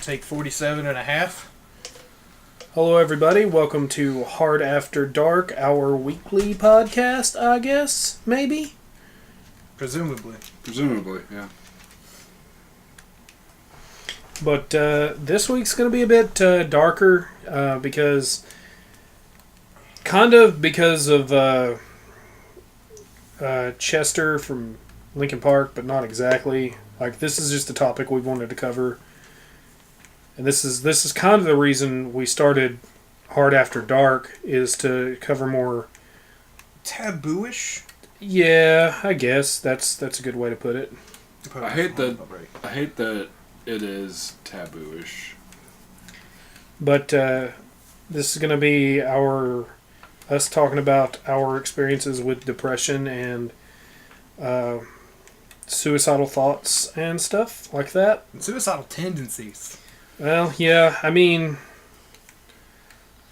Take 47 and a half. Hello, everybody. Welcome to Hard After Dark, our weekly podcast, I guess, maybe? Presumably, yeah. But this week's going to be a bit darker because of Chester from Linkin Park, but not exactly. Like, this is just a topic we wanted to cover. And this is kind of the reason we started Hard After Dark, is to cover more taboo-ish. Yeah, I guess that's a good way to put it. I hate that it is taboo-ish. But this is going to be us talking about our experiences with depression and suicidal thoughts and stuff like that. And suicidal tendencies. Well, yeah, I mean,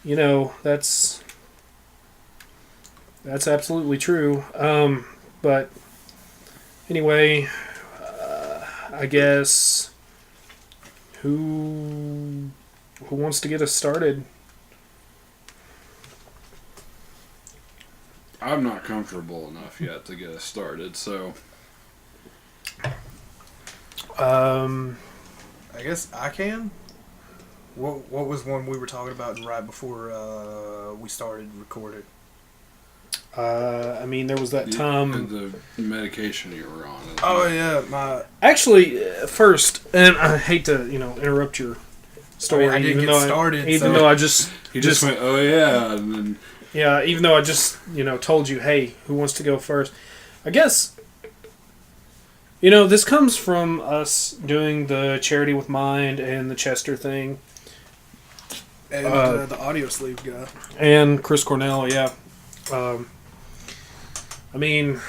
you know, that's absolutely true. But anyway, I guess who wants to get us started? I'm not comfortable enough yet to get us started, so I guess I can. What was one we were talking about right before we started recording? I mean, there was that time. The medication you were on. Oh yeah, Actually, first, and I hate to interrupt your story. I didn't get started. Even though I just went, oh yeah, and then yeah. Even though I just told you, hey, who wants to go first? I guess. This comes from us doing the Charity with Mind and the Chester thing. And the audio sleeve guy. And Chris Cornell, yeah. I mean,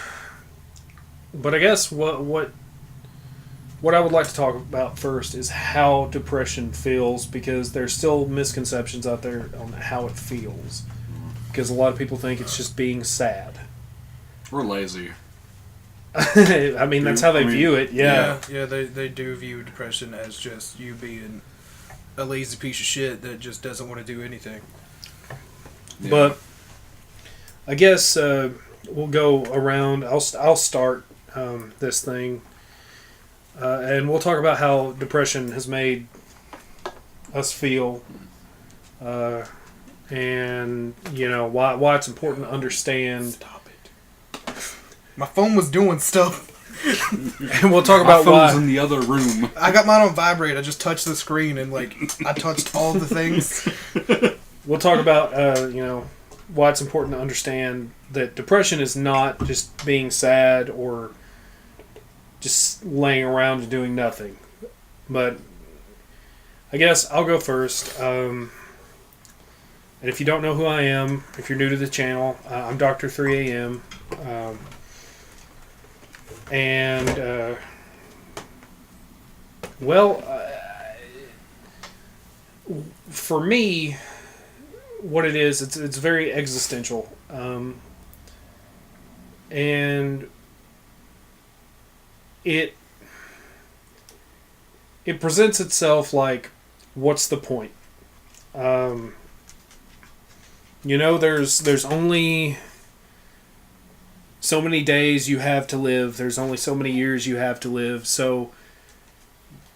but I guess what I would like to talk about first is how depression feels, because there's still misconceptions out there on how it feels. Because a lot of people think it's just being sad. We're lazy. I mean, that's how they view it, yeah. Yeah, they do view depression as just you being a lazy piece of shit that just doesn't want to do anything. Yeah. But I guess we'll go around. I'll start this thing, and we'll talk about how depression has made us feel, and why it's important to understand. Stop it! My phone was doing stuff. And we'll talk about why. My phone's in the other room. I got mine on vibrate. I just touched the screen and I touched all the things. We'll talk about why it's important to understand that depression is not just being sad or just laying around and doing nothing. But I guess I'll go first. And if you don't know who I am, if you're new to the channel, I'm Dr. 3AM. For me, what it is, it's very existential, and it presents itself like, what's the point? There's only so many days you have to live. There's only so many years you have to live. So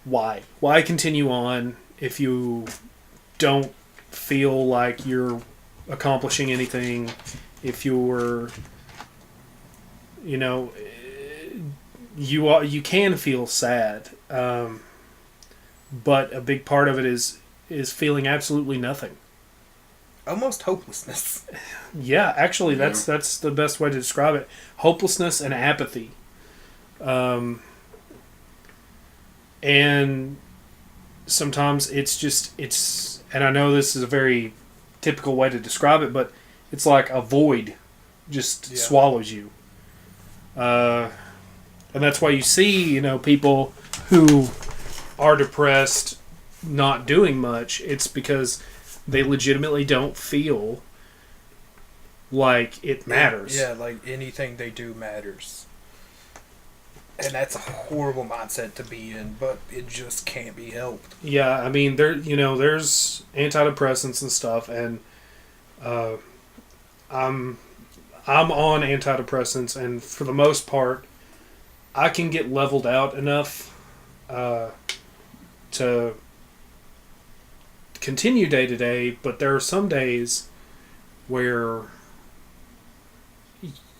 why continue on if you don't feel like you're accomplishing anything? If you're, you can feel sad, but a big part of it is feeling absolutely nothing. Almost hopelessness. Yeah, actually, that's the best way to describe it. Hopelessness and apathy. And sometimes it's and I know this is a very typical way to describe it, but it's like a void just swallows you. And that's why you see, people who are depressed not doing much. It's because they legitimately don't feel like it matters. Yeah, like anything they do matters. And that's a horrible mindset to be in, but it just can't be helped. Yeah, I mean, there's antidepressants and stuff, and I'm on antidepressants, and for the most part, I can get leveled out enough to continue day to day, but there are some days where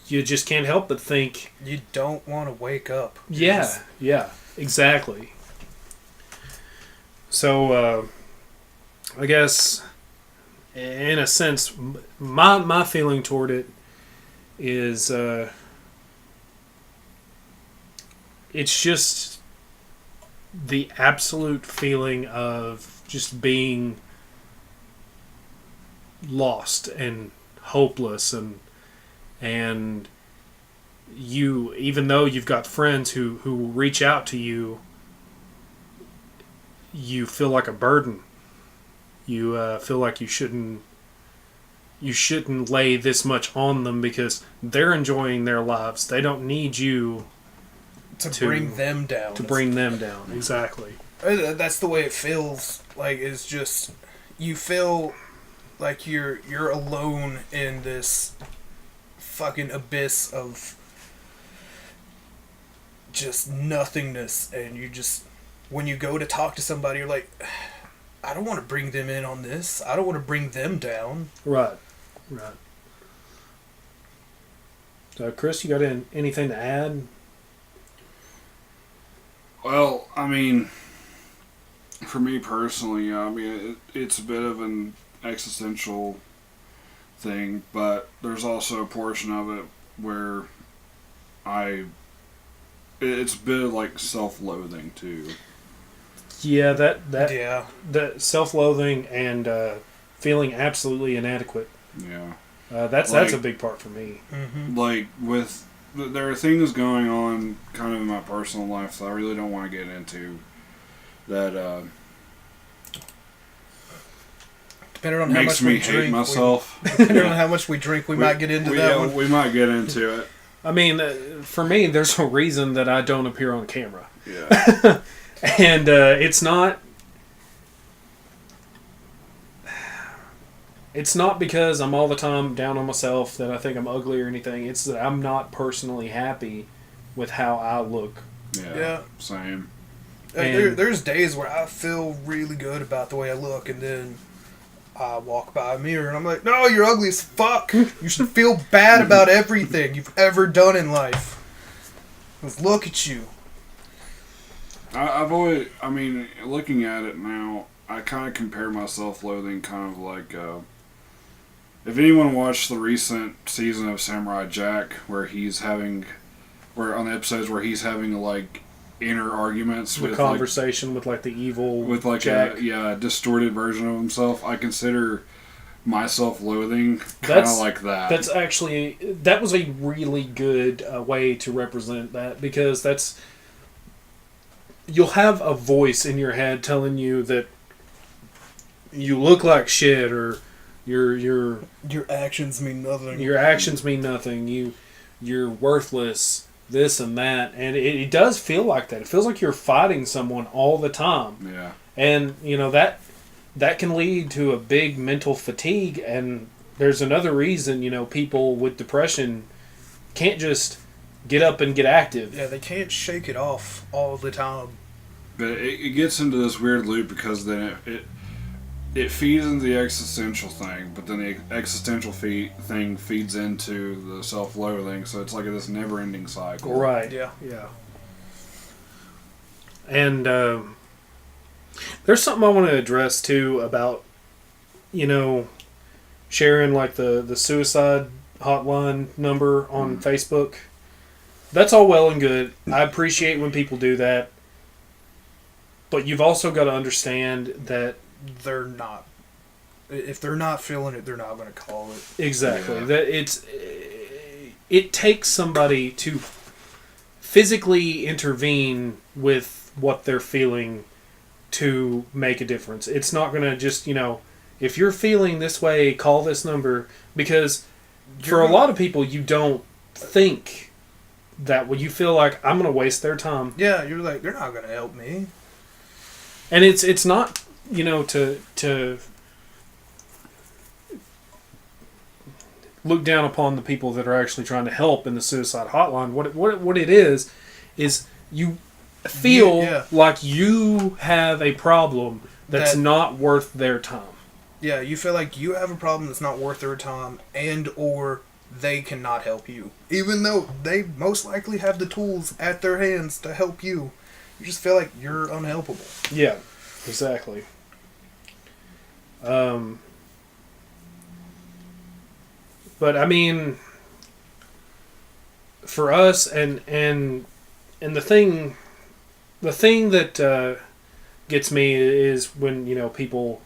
you just can't help but think, You don't want to wake up. yeah, exactly. So, I guess, in a sense, my feeling toward it is, it's just the absolute feeling of just being lost and hopeless, and you, even though you've got friends who reach out to you, you feel like a burden. You feel like you shouldn't lay this much on them because they're enjoying their lives. They don't need you To bring them down. to bring them down. Exactly. That's the way it feels. Like, it's just, you feel like you're alone in this fucking abyss of just nothingness, and you just, when you go to talk to somebody, you're like, I don't want to bring them in on this. I don't want to bring them down. Right. Chris, you got anything to add? Well, I mean, for me personally, I mean, it's a bit of an existential thing, but there's also a portion of it where it's a bit of like self-loathing too. Yeah, that Yeah. that self-loathing and feeling absolutely inadequate. Yeah. That's a big part for me. Mm-hmm. Like, there are things going on kind of in my personal life that I really don't want to get into that Depending on how makes much me we hate drink, myself. depending on how much we drink, we might get into that one. We might get into it. I mean, for me, there's a reason that I don't appear on camera. Yeah. And it's not because I'm all the time down on myself that I think I'm ugly or anything. It's that I'm not personally happy with how I look. Yeah. Same. There's days where I feel really good about the way I look, and then I walk by a mirror and I'm like, no, you're ugly as fuck. You should feel bad about everything you've ever done in life. Let's look at you. I've always, I mean, looking at it now, I kind of compare my self-loathing kind of like, if anyone watched the recent season of Samurai Jack, where on the episodes where he's having like inner arguments The with conversation with like the evil with like Jack. a distorted version of himself, I consider my self-loathing kind of like that. That was a really good way to represent that, because you'll have a voice in your head telling you that you look like shit, or your actions mean nothing. Your actions mean nothing. You're worthless. This and that, and it does feel like that. It feels like you're fighting someone all the time. Yeah. And that can lead to a big mental fatigue. And there's another reason people with depression can't just get up and get active. Yeah, they can't shake it off all the time. But it gets into this weird loop, because then it feeds into the existential thing, but then the existential thing feeds into the self-loathing, so it's like this never-ending cycle. Right. Yeah. And there's something I want to address too about sharing like the suicide hotline number on Facebook. That's all well and good. I appreciate when people do that, but you've also got to understand that They're not. If they're not feeling it, they're not going to call it. exactly Yeah. that it takes somebody to physically intervene with what they're feeling to make a difference. It's not going to just, if you're feeling this way, call this number, because for a lot of people, you don't think that when you feel like I'm going to waste their time. Yeah, you're like, they're not gonna help me. And it's not, you know, to look down upon the people that are actually trying to help in the suicide hotline. What it is you feel Yeah. like you have a problem that's That- not worth their time. Yeah, you feel like you have a problem that's not worth their time, and or they cannot help you, even though they most likely have the tools at their hands to help you. You just feel like you're unhelpable. Yeah, exactly. But I mean, for us, and the thing that gets me is when, you know, people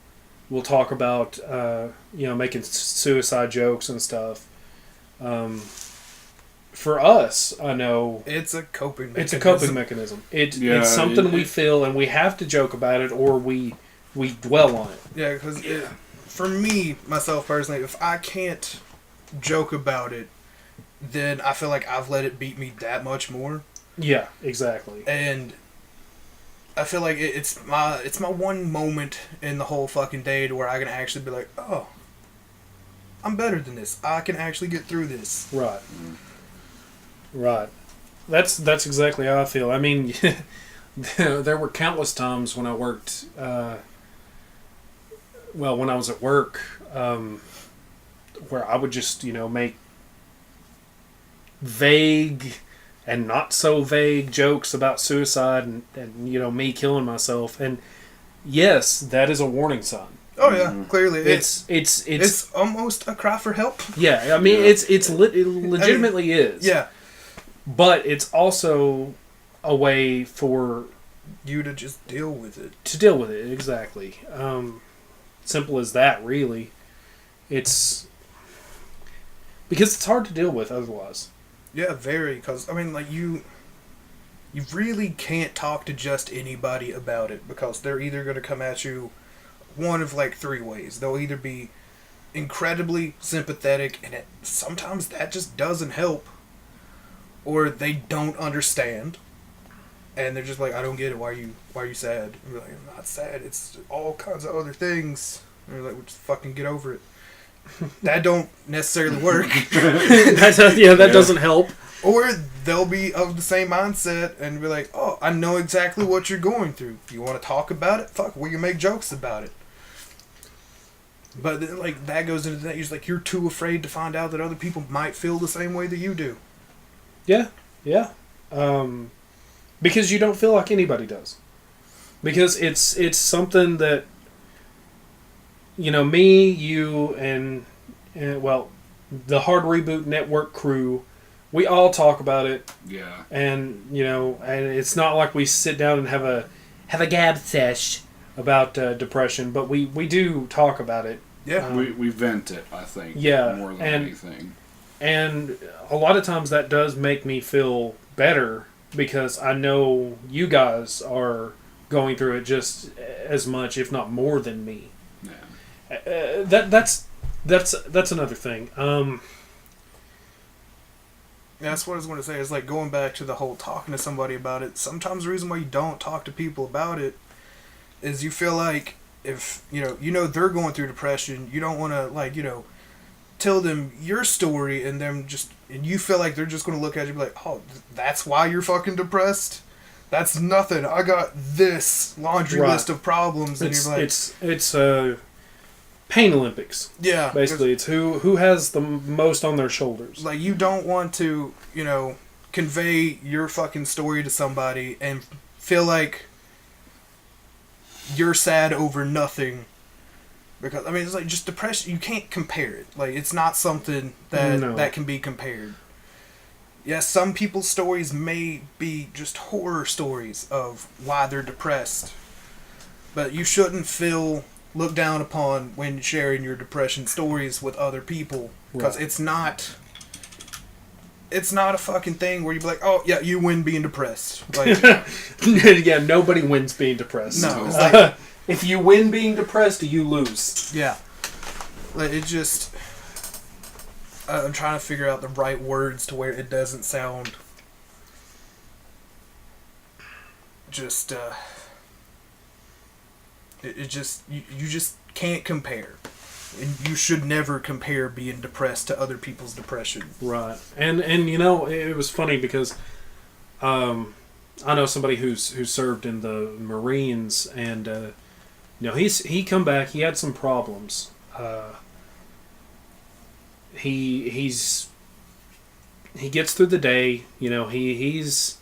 will talk about you know, making suicide jokes and stuff. For us, I know It's a coping mechanism. it's a coping mechanism. Yeah, it's something we it- feel, and we have to joke about it, or we dwell on it. Yeah, because for me, myself personally, if I can't joke about it, then I feel like I've let it beat me that much more. Yeah, exactly. And I feel like it's my one moment in the whole fucking day to where I can actually be like, oh, I'm better than this. I can actually get through this. Right. Right. That's exactly how I feel. I mean, there were countless times when I worked, when I was at work, where I would just, you know, make vague and not so vague jokes about suicide and you know, me killing myself. And yes, that is a warning sign. Oh yeah, clearly It's almost a cry for help. yeah. I mean, Yeah. it legitimately is. Yeah, But it's also a way for you to just deal with it. to deal with it. Exactly. Simple as that, really. It's because it's hard to deal with otherwise. Yeah, very. Because I mean, like you really can't talk to just anybody about it because they're either going to come at you one of like three ways. They'll either be incredibly sympathetic, and sometimes that just doesn't help, or they don't understand, and they're just like, I don't get it. Why are you sad? And you're like, I'm not sad. It's all kinds of other things. And you're like, well, just fucking get over it. That don't necessarily work. That doesn't help. Or they'll be of the same mindset and be like, oh, I know exactly what you're going through. If you want to talk about it, fuck, we can make jokes about it. But then, like, that goes into that. You're just like, you're too afraid to find out that other people might feel the same way that you do. Yeah. Because you don't feel like anybody does. Because it's something that, you know, me, you, and well, the Hard Reboot Network crew, we all talk about it. Yeah. And, you know, and it's not like we sit down and have a gab sesh about depression, but we do talk about it. Yeah. We vent it, I think. Yeah, More than and- anything. And a lot of times that does make me feel better because I know you guys are going through it just as much, if not more than me. Yeah. That's another thing. That's what I was going to say. Is like going back to the whole talking to somebody about it. Sometimes the reason why you don't talk to people about it is you feel like if you know they're going through depression, you don't want to like tell them your story and you feel like they're just going to look at you and be like, oh, that's why you're fucking depressed. That's nothing. I got this laundry Right. list of problems, and It's you're like, it's pain Olympics. yeah, Basically, it's who has the most on their shoulders. like you don't want to convey your fucking story to somebody and feel like you're sad over nothing, because I mean it's like just depression, you can't compare it. Like it's not something No. that can be compared. Yes, some people's stories may be just horror stories of why they're depressed, but you shouldn't feel looked down upon when sharing your depression stories with other people, because Right. it's not a fucking thing where you be like, oh yeah, you win being depressed. Like Yeah, nobody wins being depressed. no, it's like If you win being depressed, you lose. yeah, like it just. I'm trying to figure out the right words to where it doesn't sound just it just you just can't compare. And you should never compare being depressed to other people's depression. Right. And it was funny because I know somebody who served in the Marines, and he come back. He had some problems. He gets through the day. He's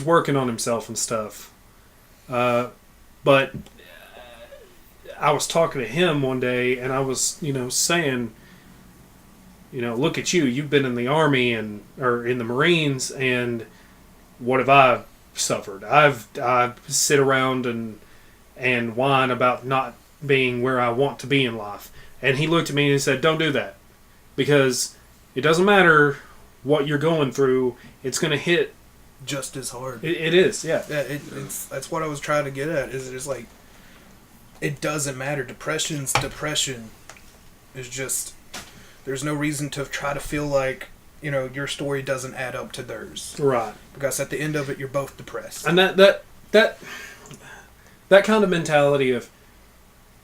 working on himself and stuff. But I was talking to him one day, and I was saying, look at you. You've been in the Army or in the Marines, and what have I suffered? I sit around and whine about not being where I want to be in life. And he looked at me and he said, "Don't do that, because it doesn't matter what you're going through. It's going to hit just as hard." It is, yeah. Yeah, that's what I was trying to get at. Is it's like it doesn't matter. Depression is just. There's no reason to try to feel like your story doesn't add up to theirs. Right. Because at the end of it, you're both depressed. And that kind of mentality of,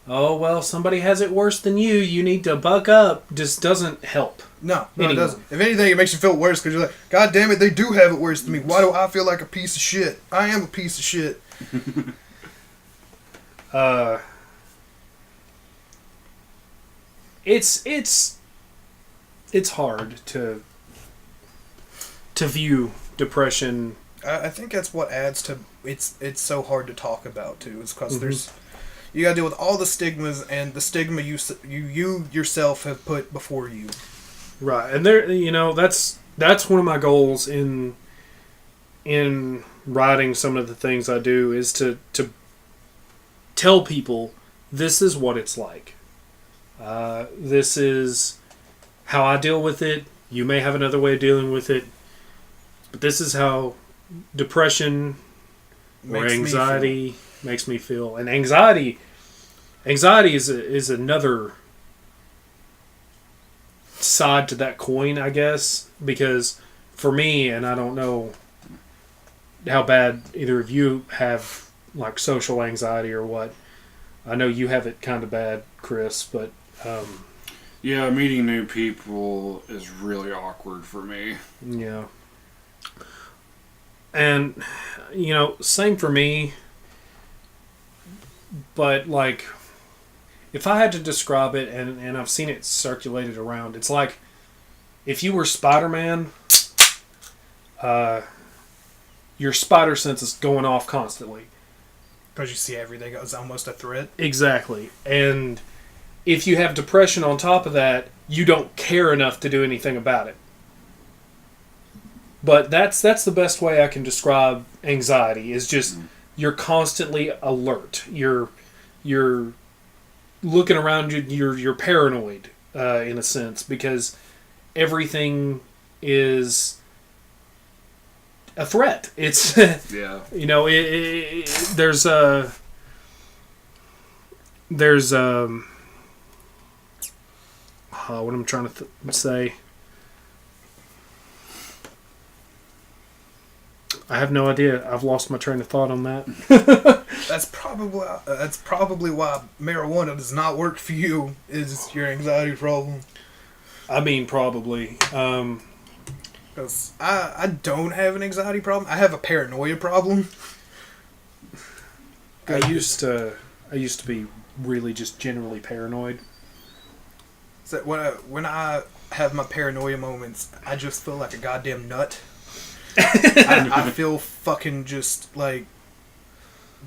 oh well, somebody has it worse than you. You need to buck up. Just doesn't help. No, it doesn't. If anything, it makes you feel worse because you're like, God damn it, they do have it worse than me. Why do I feel like a piece of shit? I am a piece of shit. It's hard to view depression. I think that's what adds to it's so hard to talk about too. Is because you got to deal with all the stigmas and the stigma you yourself have put before you. Right, and there, that's one of my goals in writing some of the things I do is to tell people this is what it's like. This is how I deal with it. You may have another way of dealing with it, but this is how depression or anxiety makes me feel. And anxiety is another side to that coin, I guess, because for me, and I don't know how bad either of you have like social anxiety or what. I know you have it kind of bad, Chris, but yeah, meeting new people is really awkward for me. Yeah. And same for me, but like if I had to describe it, and I've seen it circulated around, it's like if you were Spider-Man, your spider sense is going off constantly. Because you see everything as almost a threat. Exactly. And if you have depression on top of that, you don't care enough to do anything about it. But that's the best way I can describe anxiety, is just you're constantly alert. You're looking around you, you're paranoid in a sense, because everything is a threat. It's yeah. There's what I'm trying to say. I have no idea. I've lost my train of thought on that. That's probably why marijuana does not work for you. Is your anxiety problem? I mean, probably. Because I don't have an anxiety problem. I have a paranoia problem. I used to be really just generally paranoid. So when I have my paranoia moments, I just feel like a goddamn nut. I feel fucking just like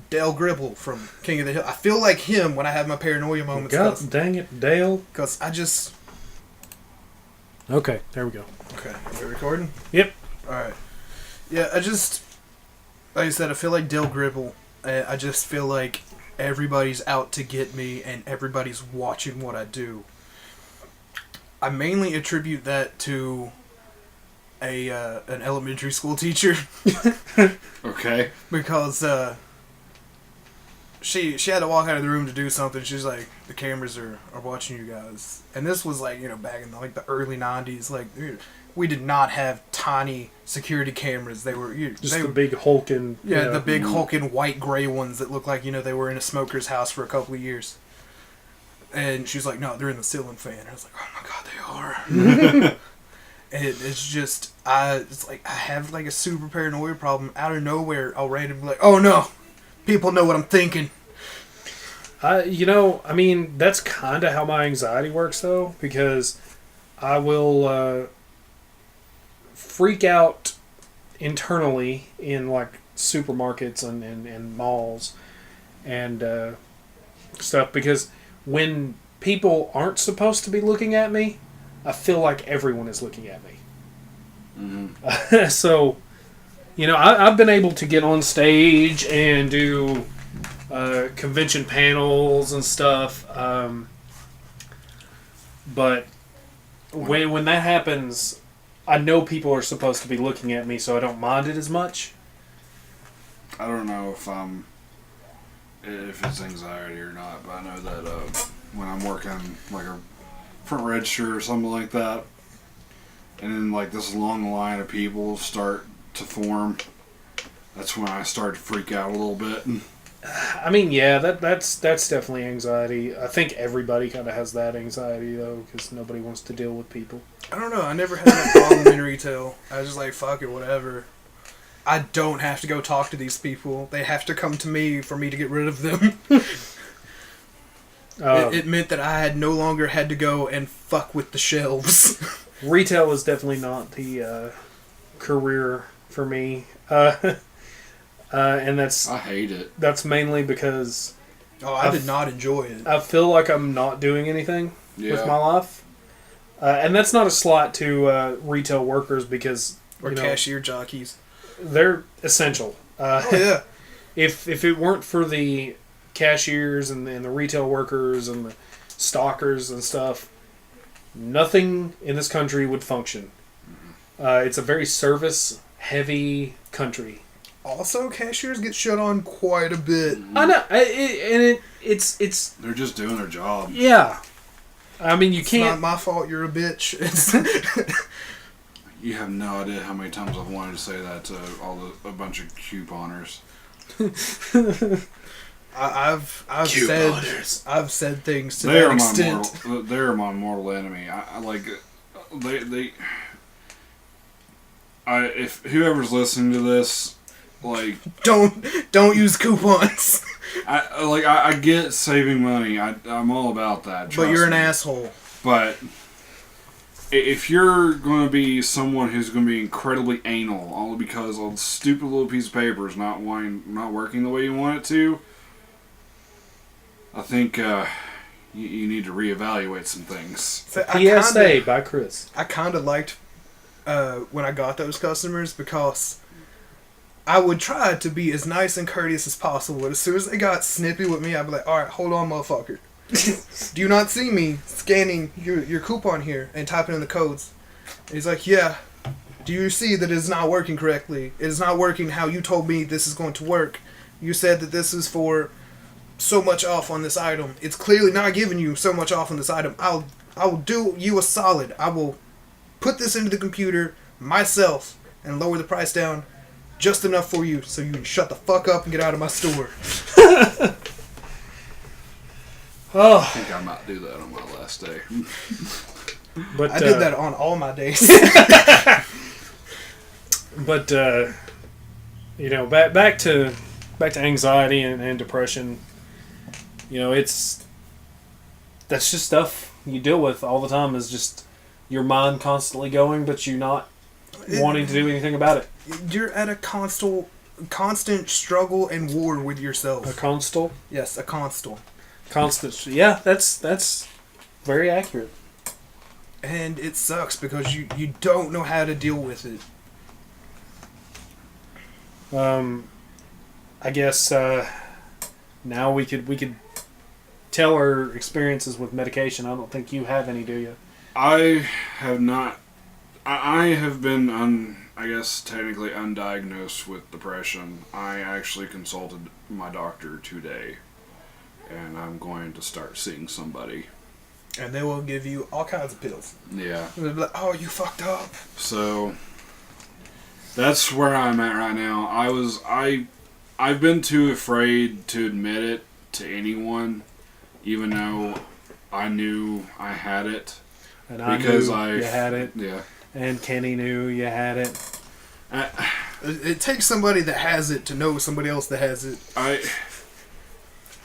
Dale Gribble from King of the Hill. I feel like him when I have my paranoia moments. God dang it, Dale. Because I just... Okay, there we go. Okay, are we recording? Yep. Alright. Yeah, I just... Like I said, I feel like Dale Gribble. I just feel like everybody's out to get me and everybody's watching what I do. I mainly attribute that to an elementary school teacher. Okay. Because she had to walk out of the room to do something. She's like, the cameras are watching you guys. And this was like, back in like the early 90s. Like, dude, we did not have tiny security cameras. They were the big hulking. the big hulking white gray ones that look like they were in a smoker's house for a couple of years. And she's like, no, they're in the ceiling fan. I was like, oh my god, they are. And it's just it's like I have like a super paranoia problem. Out of nowhere, I'll randomly be like, oh no, people know what I'm thinking. I mean, that's kind of how my anxiety works, though, because I will freak out internally in, like, supermarkets and malls and stuff, because when people aren't supposed to be looking at me, I feel like everyone is looking at me. Mm-hmm. So, I've been able to get on stage and do convention panels and stuff, but when that happens, I know people are supposed to be looking at me, so I don't mind it as much. I don't know if it's anxiety or not, but I know that when I'm working like a front register or something like that, and then like this long line of people start to form, that's when I start to freak out a little bit. I mean, yeah, that's definitely anxiety. I think everybody kind of has that anxiety, though, because nobody wants to deal with people. I don't know. I never had that problem in retail. I was just like, fuck it, whatever. I don't have to go talk to these people. They have to come to me for me to get rid of them. It meant that I had no longer had to go and fuck with the shelves. Retail is definitely not the career for me. And that's... I hate it. That's mainly because... Oh, I did not enjoy it. I feel like I'm not doing anything with my life. And that's not a slight to retail workers because... Or cashier jockeys. They're essential. Oh, yeah. If it weren't for the cashiers and the retail workers and the stockers and stuff, nothing in this country would function. It's a very service-heavy country. Also, cashiers get shut on quite a bit. I know, it's they're just doing their job. Yeah, I mean you can't. It's not my fault. You're a bitch. You have no idea how many times I've wanted to say that to a bunch of couponers. I've said things to that extent. They're my mortal enemy. If whoever's listening to this, like, don't use coupons. I get saving money. I'm all about that. But you're an asshole. But if you're going to be someone who's going to be incredibly anal, all because a stupid little piece of paper is not working the way you want it to, I think you need to reevaluate some things. So PSA by Chris. I kind of liked when I got those customers because I would try to be as nice and courteous as possible. But as soon as they got snippy with me, I'd be like, all right, hold on, motherfucker. Do you not see me scanning your coupon here and typing in the codes? And he's like, yeah. Do you see that it is not working correctly? It is not working how you told me this is going to work. You said that this is for so much off on this item. It's clearly not giving you so much off on this item. I will do you a solid. I will put this into the computer myself and lower the price down just enough for you so you can shut the fuck up and get out of my store. I think I might do that on my last day. But I did that on all my days. But back to anxiety and depression. That's just stuff you deal with all the time. Is just your mind constantly going, but you not wanting to do anything about it. You're at a constant struggle and war with yourself. A constant? Yes, a constant. Constant. Yeah, that's very accurate. And it sucks because you don't know how to deal with it. I guess now we could tell our experiences with medication. I don't think you have any, do you? I have not. I have been I guess technically undiagnosed with depression. I actually consulted my doctor today, and I'm going to start seeing somebody. And they will give you all kinds of pills. Yeah. And they'll be like, oh, you fucked up. So that's where I'm at right now. I've been too afraid to admit it to anyone, even though I knew I had it. And I knew you had it. Yeah. And Kenny knew you had it. It takes somebody that has it to know somebody else that has it.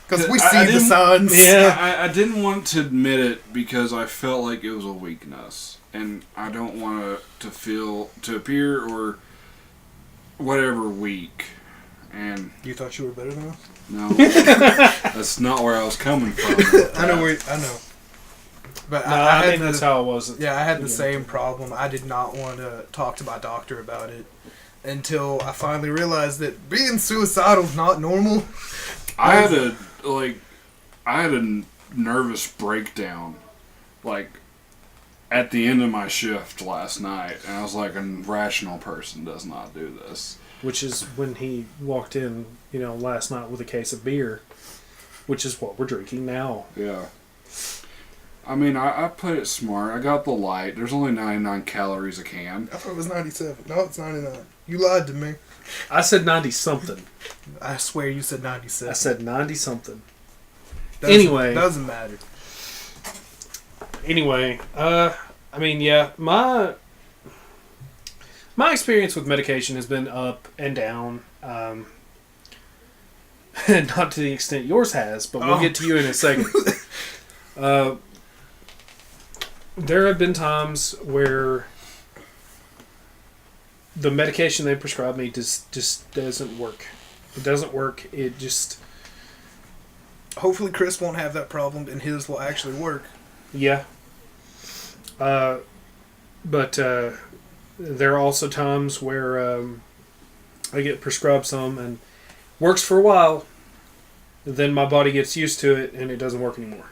Because we I see the signs. Yeah. I didn't want to admit it because I felt like it was a weakness. And I don't want to appear or whatever weak. And You thought you were better than us? no, that's not where I was coming from. I know. But No, I I had think that's how it was. Yeah, I had the same problem. I did not want to talk to my doctor about it until I finally realized that being suicidal is not normal. I had a nervous breakdown, like, at the end of my shift last night, and I was like, a rational person does not do this. Which is when he walked in, last night with a case of beer, which is what we're drinking now. Yeah. I mean, I put it smart. I got the light. There's only 99 calories a can. I thought it was 97. No, it's 99. You lied to me. I said 90 something. I swear you said 97. I said 90 something. Anyway. Doesn't matter. Anyway, yeah, my experience with medication has been up and down. Not to the extent yours has, but we'll get to you in a second. There have been times where the medication they prescribe me just doesn't work. It doesn't work. It just... Hopefully Chris won't have that problem and his will actually work. Yeah. But there are also times where I get prescribed some and works for a while. Then my body gets used to it and it doesn't work anymore.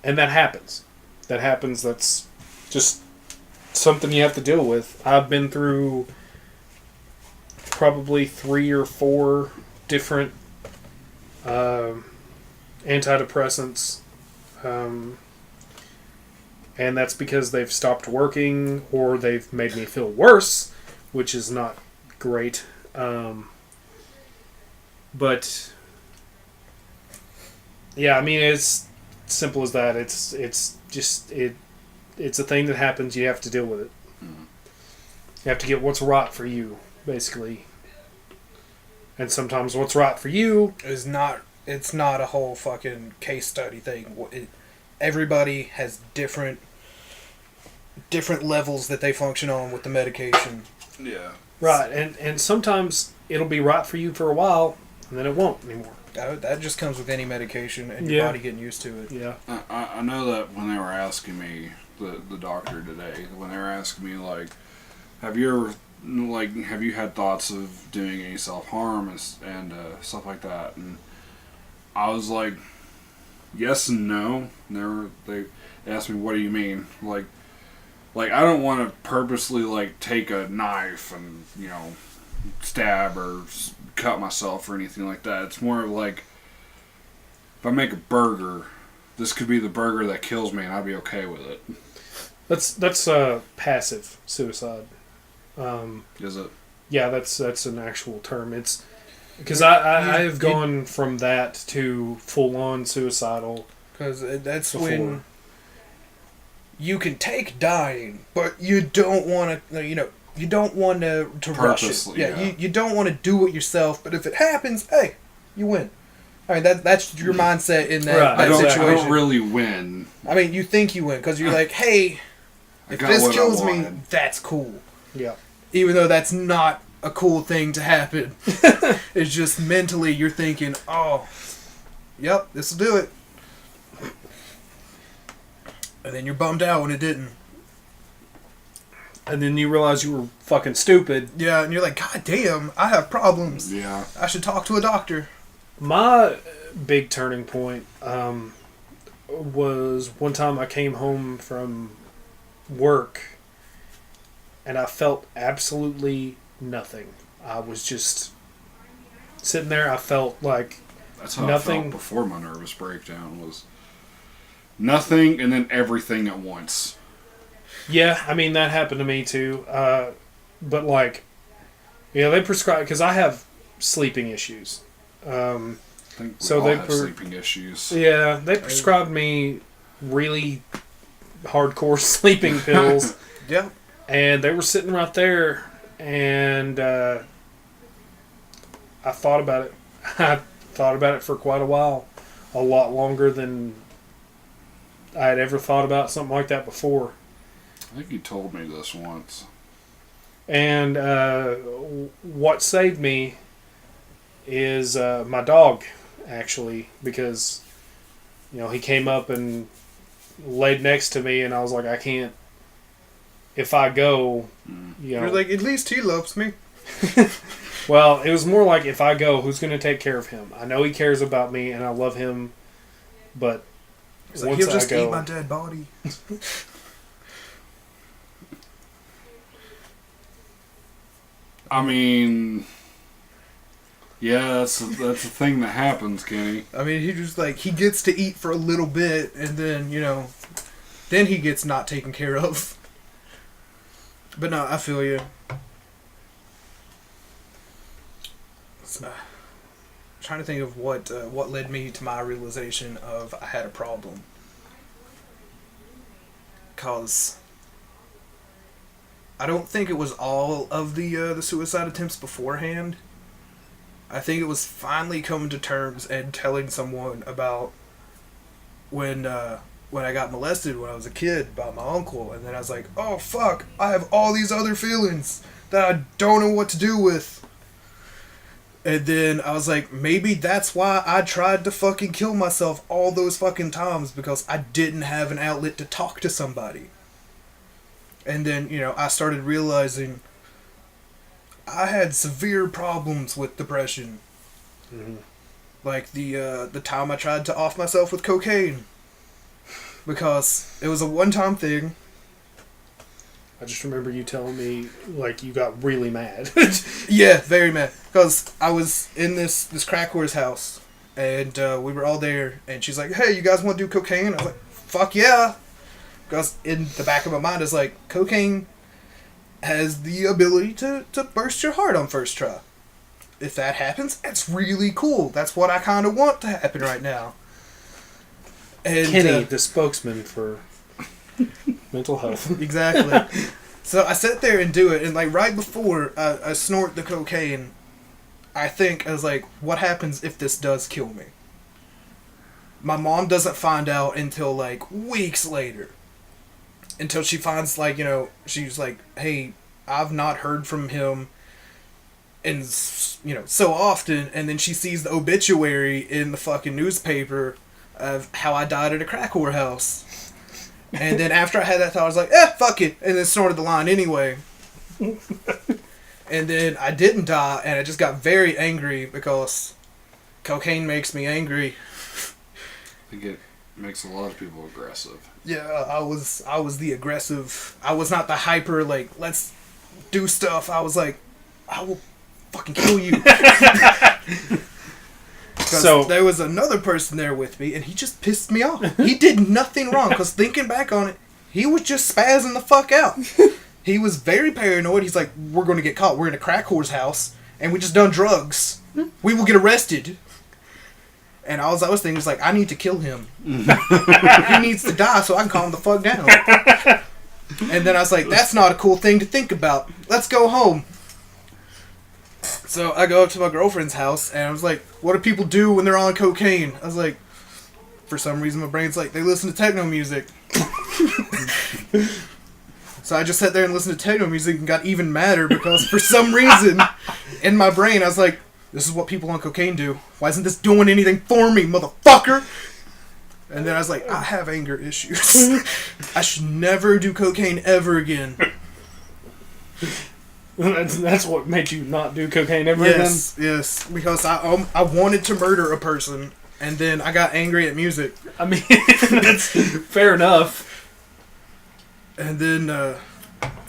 And that happens. That's just something you have to deal with. I've been through probably 3 or 4 different antidepressants. And that's because they've stopped working or they've made me feel worse, which is not great. But yeah, I mean, it's simple as that. It's a thing that happens. You have to deal with it. You have to get what's right for you, basically. And sometimes what's right for you is not. It's not a whole fucking case study thing. Everybody has different levels that they function on with the medication. Yeah. Right, and sometimes it'll be right for you for a while, and then it won't anymore. That just comes with any medication and your body getting used to it. Yeah. I know that when they were asking me, the doctor today, when they were asking me, like, have you had thoughts of doing any self-harm and stuff like that? And I was like, yes and no. They asked me, what do you mean? Like I don't want to purposely, like, take a knife and, stab or cut myself or anything like that. It's more of like, if I make a burger, this could be the burger that kills me and I'd be okay with it. That's passive suicide. Is it? Yeah, that's an actual term. It's because I've gone from that to full on suicidal. Because that's before. When you can take dying, but you don't want to. You don't want to rush it. Yeah. You don't want to do it yourself. But if it happens, hey, you win. I mean that's your mindset in that situation. I don't really win. I mean, you think you win because you're like, hey, if this kills me, that's cool. Yeah. Even though that's not a cool thing to happen. It's just mentally you're thinking, oh, yep, this will do it. And then you're bummed out when it didn't. And then you realize you were fucking stupid. Yeah, and you're like, God damn, I have problems. Yeah. I should talk to a doctor. My big turning point was one time I came home from work and I felt absolutely nothing. I was just sitting there. I felt like That's how I Nothing. felt before my nervous breakdown was nothing and then everything at once. Yeah, I mean that happened to me too. But like, yeah, they prescribe because I have sleeping issues. I think we So all they have sleeping issues. Yeah, they prescribed me really hardcore sleeping pills, Yeah. and they were sitting right there, and I thought about it. I thought about it for quite a while, a lot longer than I had ever thought about something like that before. I think you told me this once. And what saved me is my dog, actually, because he came up and laid next to me, and I was like, I can't. If I go, You're like, at least he loves me. Well, it was more like if I go, who's going to take care of him? I know he cares about me, and I love him, but He's like, once he'll just I go, eat my dead body. I mean, yeah, that's a thing that happens, Kenny. I mean, he just like, he gets to eat for a little bit, and then, then he gets not taken care of. But no, I feel you. Trying to think of what led me to my realization of I had a problem. Cause I don't think it was all of the suicide attempts beforehand. I think it was finally coming to terms and telling someone about when I got molested when I was a kid by my uncle, and then I was like, oh fuck, I have all these other feelings that I don't know what to do with. And then I was like, maybe that's why I tried to fucking kill myself all those fucking times, because I didn't have an outlet to talk to somebody. And then, I started realizing I had severe problems with depression. Mhm. Like the time I tried to off myself with cocaine. Because it was a one-time thing. I just remember you telling me like you got really mad. Yeah, very mad. Because I was in this crack whore's house, and we were all there, and she's like, hey, you guys want to do cocaine? I was like, fuck yeah. Because in the back of my mind is like, cocaine has the ability to burst your heart on first try. If that happens, that's really cool. That's what I kind of want to happen right now. And, Kenny, the spokesman for mental health. Exactly. So I sit there and do it, and like right before I snort the cocaine, I think I was like, what happens if this does kill me? My mom doesn't find out until like weeks later. Until she finds like, she's like, hey, I've not heard from him and so often, and then she sees the obituary in the fucking newspaper of how I died at a crack whorehouse. And then after I had that thought, I was like, fuck it. And then snorted the line anyway. And then I didn't die, and I just got very angry because cocaine makes me angry. I think it makes a lot of people aggressive. Yeah, I was the aggressive. I was not the hyper, like, let's do stuff. I was like, I will fucking kill you. So there was another person there with me, and he just pissed me off. He did nothing wrong, because thinking back on it, he was just spazzing the fuck out. He was very paranoid. He's like, we're going to get caught. We're in a crack whore's house, and we just done drugs. We will get arrested. And all I was thinking was like, I need to kill him. He needs to die so I can calm the fuck down. And then I was like, that's not a cool thing to think about. Let's go home. So I go up to my girlfriend's house, and I was like, what do people do when they're on cocaine? I was like, for some reason my brain's like, they listen to techno music. So I just sat there and listened to techno music and got even madder because for some reason in my brain I was like, this is what people on cocaine do. Why isn't this doing anything for me, motherfucker? And then I was like, I have anger issues. I should never do cocaine ever again. That's what made you not do cocaine ever Yes, yes. Because I wanted to murder a person, and then I got angry at music. I mean, that's fair enough. And then,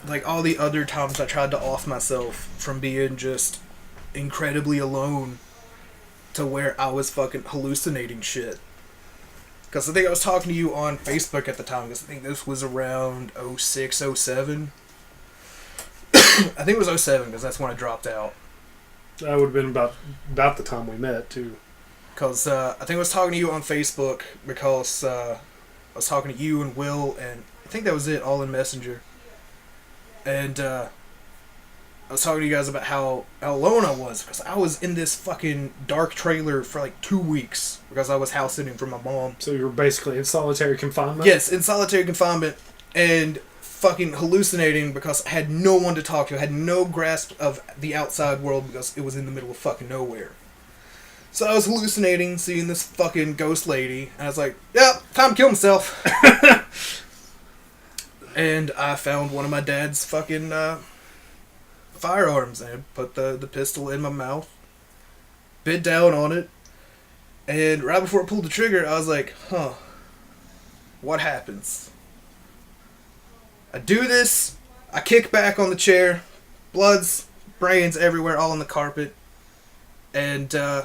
like, all the other times I tried to off myself from being just incredibly alone. to where I was fucking hallucinating shit. Because I think I was talking to you on Facebook at the time, because I think this was around 06, 07. I think it was 07, because that's when I dropped out. That would have been about the time we met, too. Because I think I was talking to you on Facebook, because I was talking to you and Will, and I think that was it, all in Messenger. And I was talking to you guys about how alone I was, because I was in this fucking dark trailer for like 2 weeks, because I was house sitting for my mom. So you were basically in solitary confinement? Yes, in solitary confinement, and fucking hallucinating because I had no one to talk to. I had no grasp of the outside world because it was in the middle of fucking nowhere. So I was hallucinating, seeing this fucking ghost lady, and I was like, yep, time to kill myself. And I found one of my dad's fucking firearms, and I put the pistol in my mouth, bit down on it, and right before I pulled the trigger, I was like, huh, what happens? I do this, I kick back on the chair, bloods, brains everywhere, all on the carpet, and I'm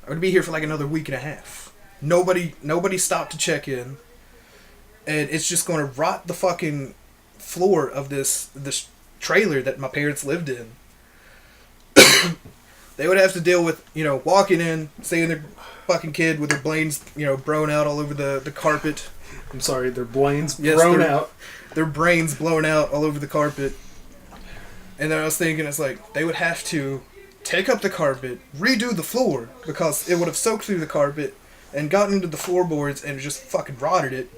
gonna be here for like another week and a half. Nobody stopped to check in, and it's just gonna rot the fucking floor of this trailer that my parents lived in. They would have to deal with, walking in, seeing their fucking kid with their brains, blown out all over the carpet. I'm sorry, their brains blown out. Their brains blown out all over the carpet. And then I was thinking, it's like, they would have to take up the carpet, redo the floor, because it would have soaked through the carpet and gotten into the floorboards and just fucking rotted it.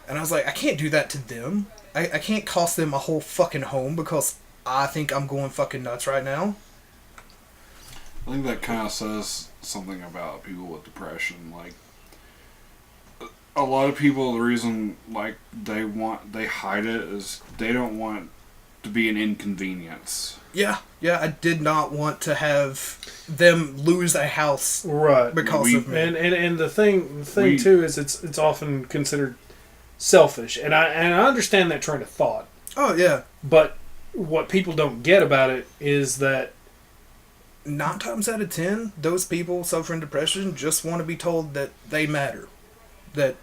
And I was like, I can't do that to them. I can't cost them a whole fucking home because I think I'm going fucking nuts right now. I think that kind of says something about people with depression. Like, a lot of people, the reason like they hide it is they don't want to be an inconvenience. Yeah, I did not want to have them lose a house right because of me. And the thing too is it's often considered selfish, and I understand that train of thought. Oh yeah, but what people don't get about it is that 9 times out of 10, those people suffering depression just want to be told that they matter. That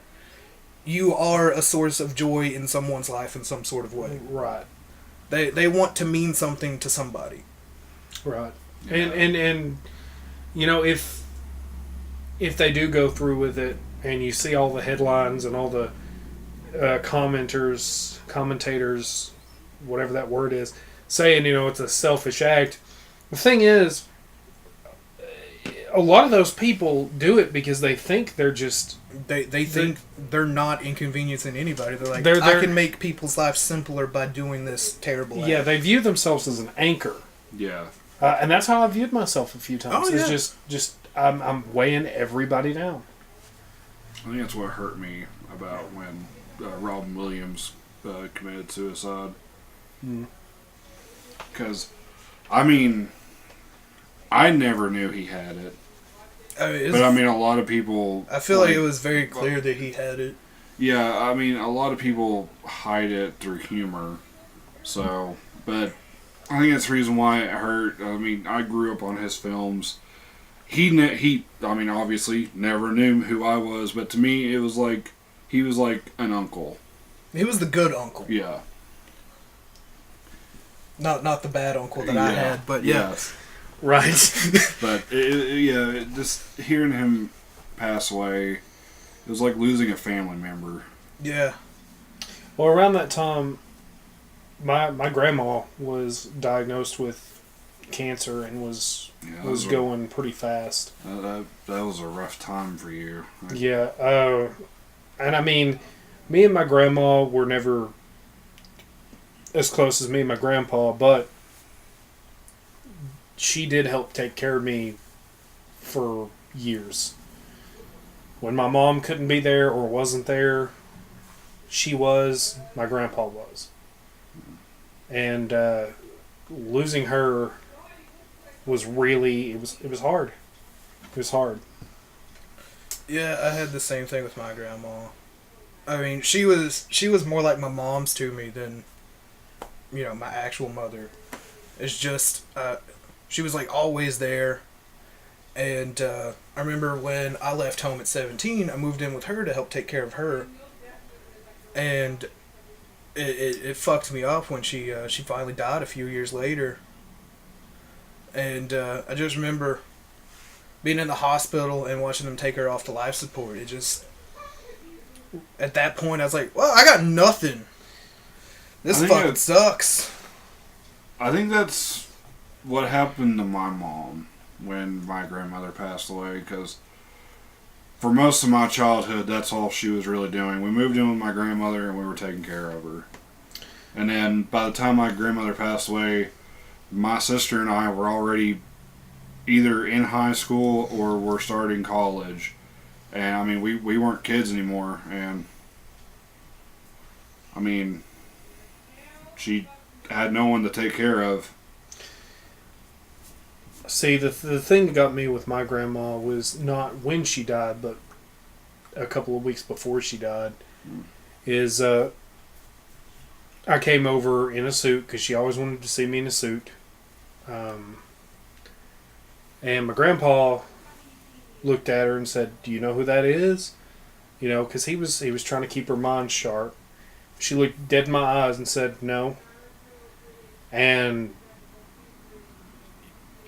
you are a source of joy in someone's life in some sort of way. Right. They want to mean something to somebody. Right. Yeah. And if they do go through with it and you see all the headlines and all the commentators, whatever that word is, saying, it's a selfish act. The thing is, a lot of those people do it because they think they're just... They think they're not inconveniencing anybody. They're like, I can make people's lives simpler by doing this terrible act. Yeah, they view themselves as an anchor. Yeah. And that's how I viewed myself a few times. Oh, yeah. It's just I'm weighing everybody down. I think that's what hurt me about when Robin Williams committed suicide. Because, I never knew he had it. But a lot of people... I feel like it was very clear that he had it. Yeah, a lot of people hide it through humor. So, but I think that's the reason why it hurt. I grew up on his films. He obviously never knew who I was, but to me, it was like, he was like an uncle. He was the good uncle. Yeah. Not the bad uncle that I had, but yeah. Yes. Right. But just hearing him pass away, it was like losing a family member. Yeah. Well, around that time, my grandma was diagnosed with cancer and was going pretty fast. That was a rough time for you. Yeah. And me and my grandma were never as close as me and my grandpa, but she did help take care of me for years. When my mom couldn't be there or wasn't there, she was, my grandpa was. And losing her was really, it was hard. It was hard. Yeah, I had the same thing with my grandma. She was more like my mom's to me than, my actual mother. It's just, she was like always there, And I remember when I left home at 17, I moved in with her to help take care of her. And it fucked me up when she finally died a few years later. And I just remember being in the hospital and watching them take her off to life support. It just, at that point, I was like, well, I got nothing. This fucking sucks. I think that's what happened to my mom when my grandmother passed away, because for most of my childhood, that's all she was really doing. We moved in with my grandmother and we were taking care of her. And then by the time my grandmother passed away, my sister and I were already either in high school or were starting college. And I mean, we weren't kids anymore. And I mean, she had no one to take care of. See, the thing that got me with my grandma was not when she died, but a couple of weeks before she died. Is I came over in a suit because she always wanted to see me in a suit. And my grandpa looked at her and said, "Do you know who that is?" You know, because he was trying to keep her mind sharp. She looked dead in my eyes and said, "No." And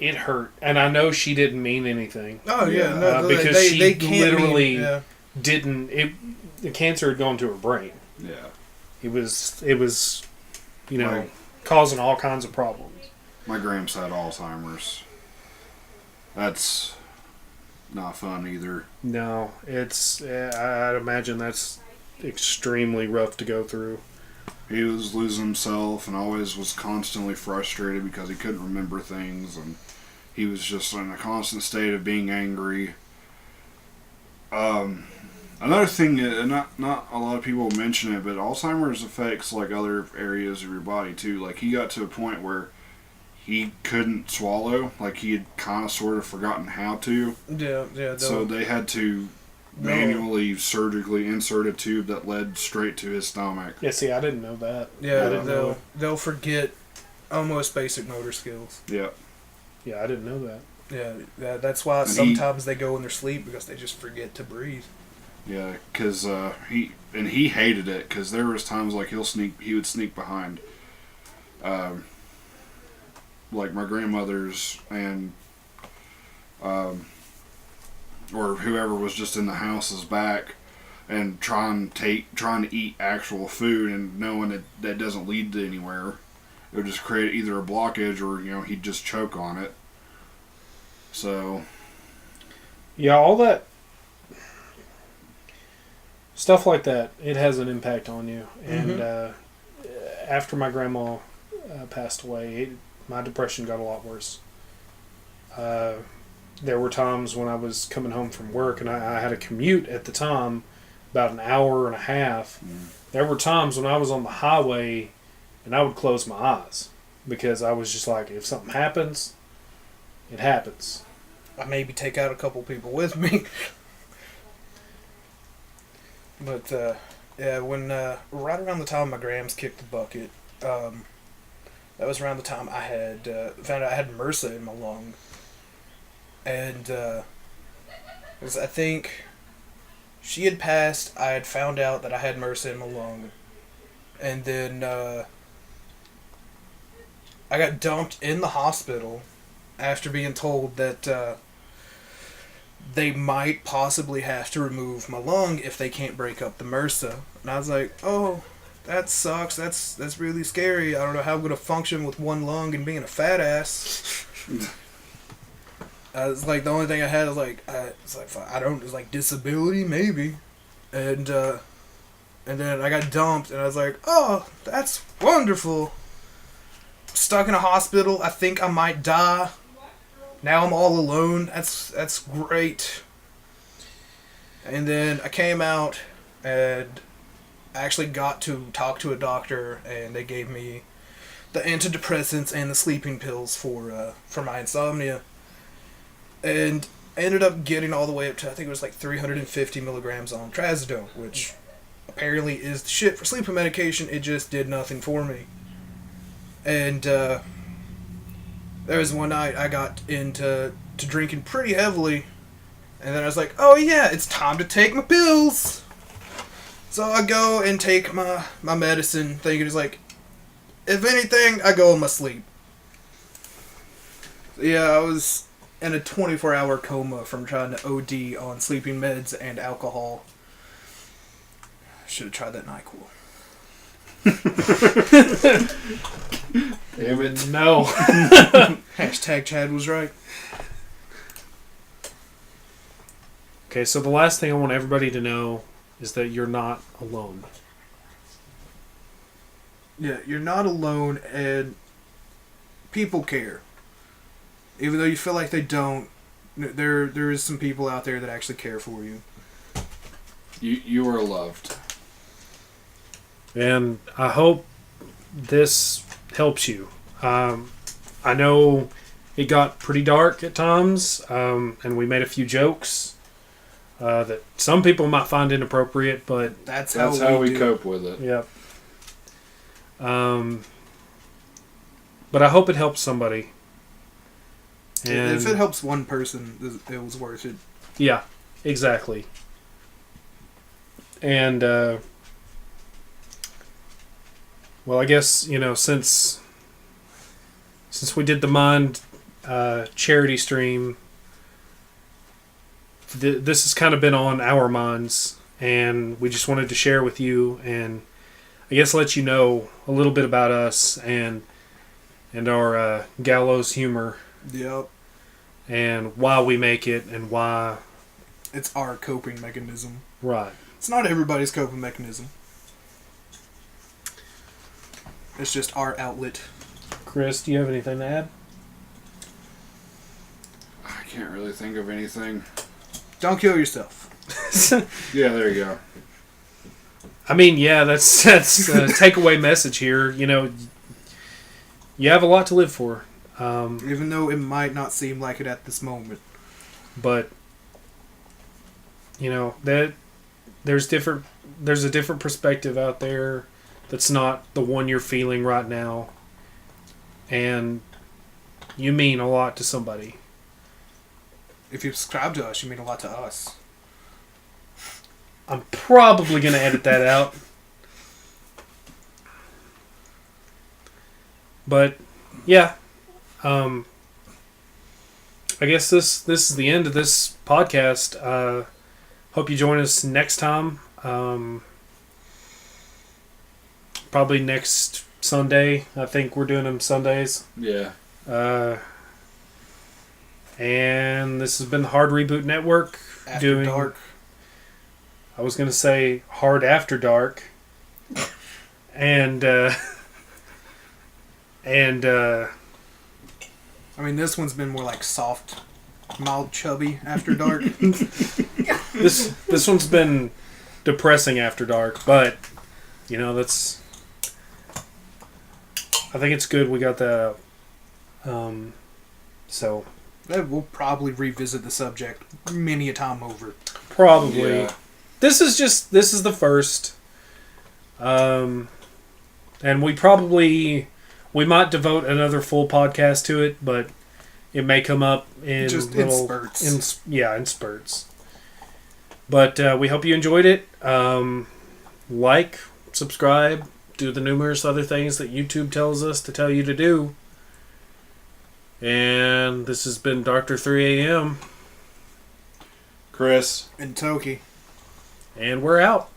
it hurt. And I know she didn't mean anything. Oh, yeah. No, because they she can't literally mean, yeah. didn't... the cancer had gone to her brain. Yeah. It was, you know, Right. causing all kinds of problems. My gramps had Alzheimer's. That's not fun either. No, it's... I'd imagine that's extremely rough to go through. He was losing himself and always was constantly frustrated because he couldn't remember things, and he was just in a constant state of being angry. Another thing, not a lot of people mention it, but Alzheimer's affects like other areas of your body too. Like he got to a point where he couldn't swallow, like he had kind of sort of forgotten how to. Yeah. So they had to manually surgically insert a tube that led straight to his stomach. Yeah, see, I didn't know that. Yeah, I didn't know. they'll forget almost basic motor skills. Yeah. Yeah, I didn't know that. Yeah, that's why sometimes they go in their sleep because they just forget to breathe. Yeah, because he hated it because there was times like he would sneak behind, like my grandmother's and or whoever was just in the house's back, and trying to eat actual food and knowing that doesn't lead to anywhere. It would just create either a blockage or he'd just choke on it. So Yeah, all that stuff like that, it has an impact on you. And after my grandma passed away, my depression got a lot worse. There were times when I was coming home from work and I had a commute at the time, about an hour and a half. There were times when I was on the highway and I would close my eyes because I was just like, if something happens, it happens. I maybe take out a couple people with me. But, yeah, when, right around the time my grams kicked the bucket, that was around the time I had, found out I had MRSA in my lung. And, I think she had passed, I had found out that I had MRSA in my lung. And then, I got dumped in the hospital after being told that, they might possibly have to remove my lung if they can't break up the MRSA. And I was like, oh, that sucks. That's really scary. I don't know how I'm going to function with one lung and being a fat ass. It's like the only thing I had is like, it's like disability maybe. And then I got dumped and I was like, oh, that's wonderful. Stuck in a hospital. I think I might die. Now I'm all alone. That's great. And then I came out and I actually got to talk to a doctor, and they gave me the antidepressants and the sleeping pills for my insomnia. And I ended up getting all the way up to, I think it was like 350 milligrams on trazodone, which apparently is the shit for sleeping medication. It just did nothing for me. And there was one night I got into to drinking pretty heavily. And then I was like, oh yeah, it's time to take my pills. So I go and take my medicine, thinking it's like, if anything, I go in my sleep. Yeah, I was in a 24-hour coma from trying to OD on sleeping meds and alcohol. Should have tried that NyQuil. Damn it. No. Hashtag Chad was right. Okay, so the last thing I want everybody to know is that you're not alone. Yeah, you're not alone, and people care. Even though you feel like they don't, there is some people out there that actually care for you. You are loved. And I hope this helps you. I know it got pretty dark at times, and we made a few jokes that some people might find inappropriate, but That's how we do. cope with it. yeah. But I hope it helps somebody. And If it helps one person, it was worth it. yeah, exactly. And well, I guess since we did the Mind charity stream, this has kind of been on our minds, and we just wanted to share with you, and I guess let you know a little bit about us and our gallows humor. Yep. And why we make it, and why. It's our coping mechanism. Right. It's not everybody's coping mechanism. It's just our outlet. Chris, do you have anything to add? I can't really think of anything. Don't kill yourself. Yeah, there you go. I mean, yeah, that's a takeaway message here. You have a lot to live for. Even though it might not seem like it at this moment. But that there's a different perspective out there that's not the one you're feeling right now, and you mean a lot to somebody. If you subscribe to us, you mean a lot to us. I'm probably gonna edit that out, but yeah. I guess this is the end of this podcast. Hope you join us next time. Probably next Sunday. I think we're doing them Sundays. Yeah. And this has been the Hard Reboot Network. After dark. I was going to say Hard After Dark. And I mean, this one's been more like soft, mild, chubby after dark. this one's been depressing after dark, but that's. I think it's good we got that up. So We'll probably revisit the subject many a time over. probably Yeah. this is the first, and we might devote another full podcast to it, but it may come up in Just in spurts. In spurts. But we hope you enjoyed it. Like, subscribe, do the numerous other things that YouTube tells us to tell you to do. And this has been Dr. 3AM. Chris. And Toki. And we're out.